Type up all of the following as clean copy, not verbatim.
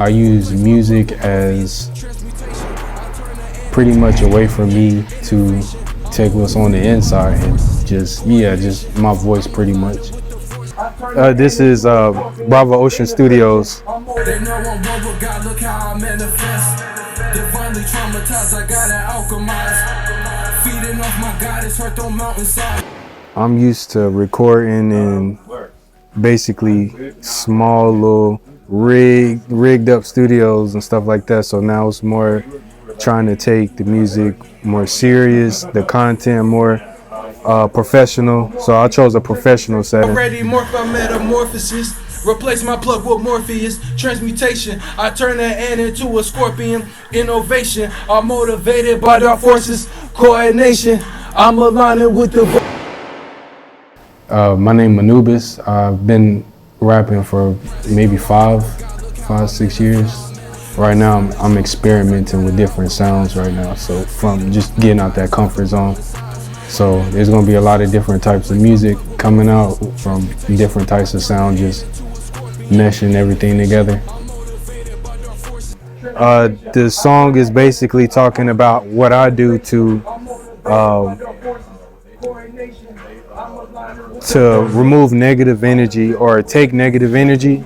I use music as pretty much a way for me to take what's on the inside and just my voice pretty much. This is Bravo Ocean Studios. They know I'm one with God, look how I manifest. Divinely traumatized, I gotta alchemize. Feeding off my goddess, hurt on mountainside. I'm used to recording in basically small little rigged up studios and stuff like that. So now it's more trying to take the music more serious, the content more professional. So I chose a professional setting. Already morph my metamorphosis. Replace my plug with Morpheus. Transmutation. I turn that ant into a scorpion. Innovation. I'm motivated by dark forces. Coordination. I'm aligning with the. My name is Anubis. I've been rapping for maybe 5-6 years. Right now I'm experimenting with different sounds right now. So from just getting out that comfort zone. So there's gonna be a lot of different types of music coming out from different types of sound, just meshing everything together. The song is basically talking about what I do to remove negative energy or take negative energy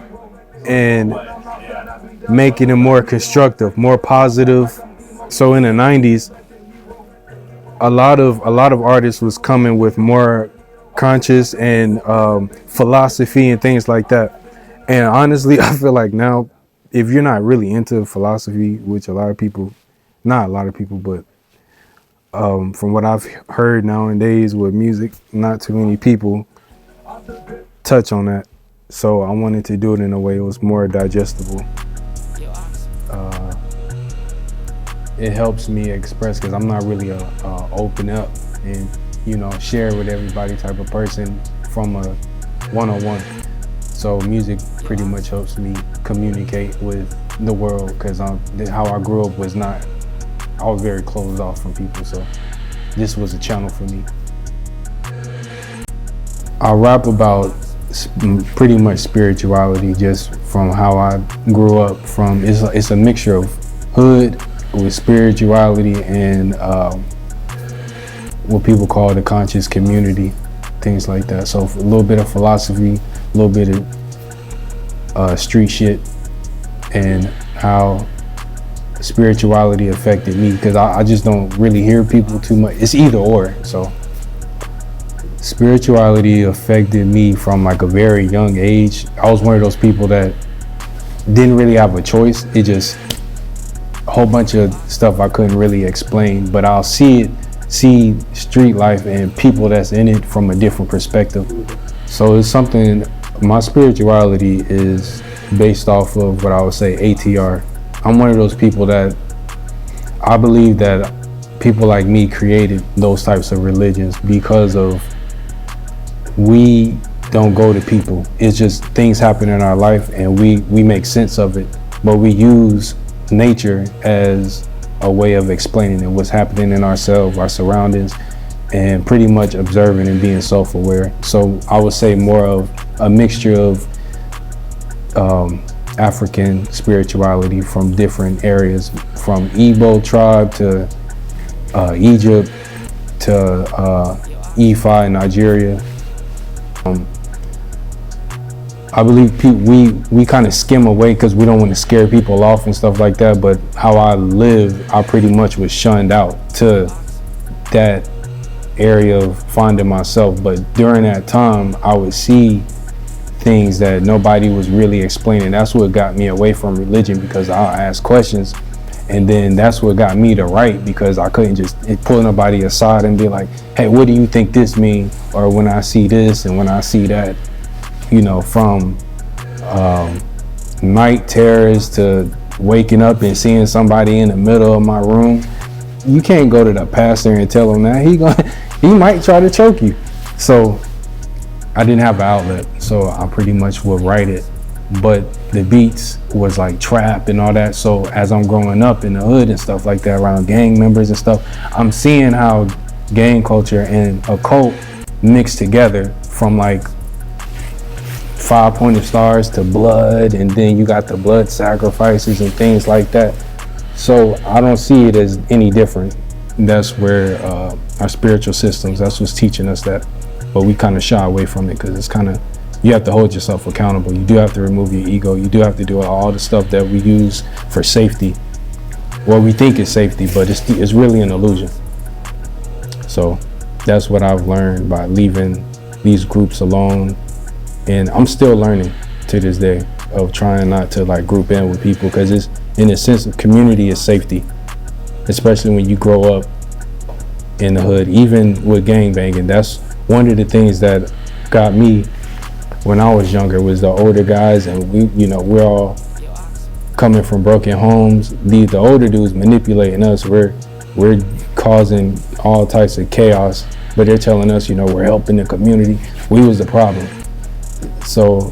and making it more constructive, more positive. So in the 90s, a lot of artists was coming with more conscious and philosophy and things like that. And honestly, I feel like now, if you're not really into philosophy, which a lot of people, not a lot of people, but from what I've heard nowadays with music, not too many people touch on that. So I wanted to do it in a way it was more digestible. It helps me express because I'm not really a open up and share with everybody type of person from a one-on-one. So music pretty much helps me communicate with the world because how I grew up was not. I was very closed off from people, so this was a channel for me. I rap about pretty much spirituality, just from how I grew up. It's a mixture of hood with spirituality and what people call the conscious community, things like that. So a little bit of philosophy, a little bit of street shit, and how spirituality affected me, because I just don't really hear people too much. It's either or. So spirituality affected me from like a very young age. I was one of those people that didn't really have a choice. It just a whole bunch of stuff I couldn't really explain, but I'll see street life and people that's in it from a different perspective. So it's something, my spirituality is based off of what I would say ATR. I'm one of those people that I believe that people like me created those types of religions because of we don't go to people. It's just things happen in our life and we make sense of it, but we use nature as a way of explaining it, what's happening in ourselves, our surroundings, and pretty much observing and being self-aware. So I would say more of a mixture of African spirituality from different areas, from Igbo tribe to Egypt to Ifa in Nigeria. I believe we kind of skim away because we don't want to scare people off and stuff like that, but how I live, I pretty much was shunned out to that area of finding myself. But during that time, I would see things that nobody was really explaining. That's what got me away from religion, because I'll ask questions, and then that's what got me to write, because I couldn't just pull nobody aside and be like, hey, what do you think this means? Or when I see this and when I see that, from night terrors to waking up and seeing somebody in the middle of my room. You can't go to the pastor and tell him that. He might try to choke you. So I didn't have an outlet, so I pretty much would write it. But the beats was like trap and all that. So as I'm growing up in the hood and stuff like that, around gang members and stuff, I'm seeing how gang culture and occult mix together from like 5-pointed stars to blood, and then you got the blood sacrifices and things like that. So I don't see it as any different. That's where our spiritual systems, that's what's teaching us that. But we kind of shy away from it because it's kind of, you have to hold yourself accountable. You do have to remove your ego. You do have to do all the stuff that we use for safety. Well, we think it's safety, but it's really an illusion. So that's what I've learned by leaving these groups alone. And I'm still learning to this day of trying not to like group in with people, because it's, in a sense, of community is safety, especially when you grow up in the hood. Even with gangbanging, that's one of the things that got me when I was younger, was the older guys, and we're all coming from broken homes. The older dudes manipulating us. We're causing all types of chaos, but they're telling us, we're helping the community. We was the problem. So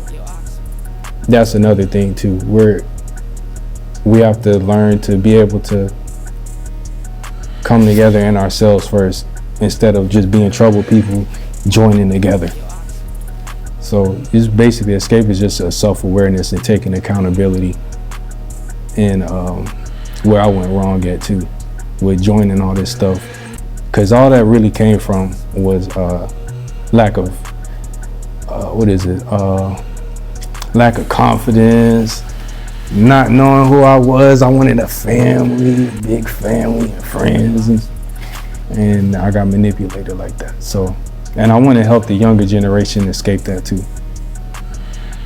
that's another thing too. We have to learn to be able to come together in ourselves first, instead of just being trouble people joining together. So it's basically, escape is just a self-awareness and taking accountability, and where I went wrong at too with joining all this stuff, because all that really came from was lack of lack of confidence, not knowing who I was. I wanted a family, big family and friends, and I got manipulated like that. So, and I want to help the younger generation escape that too.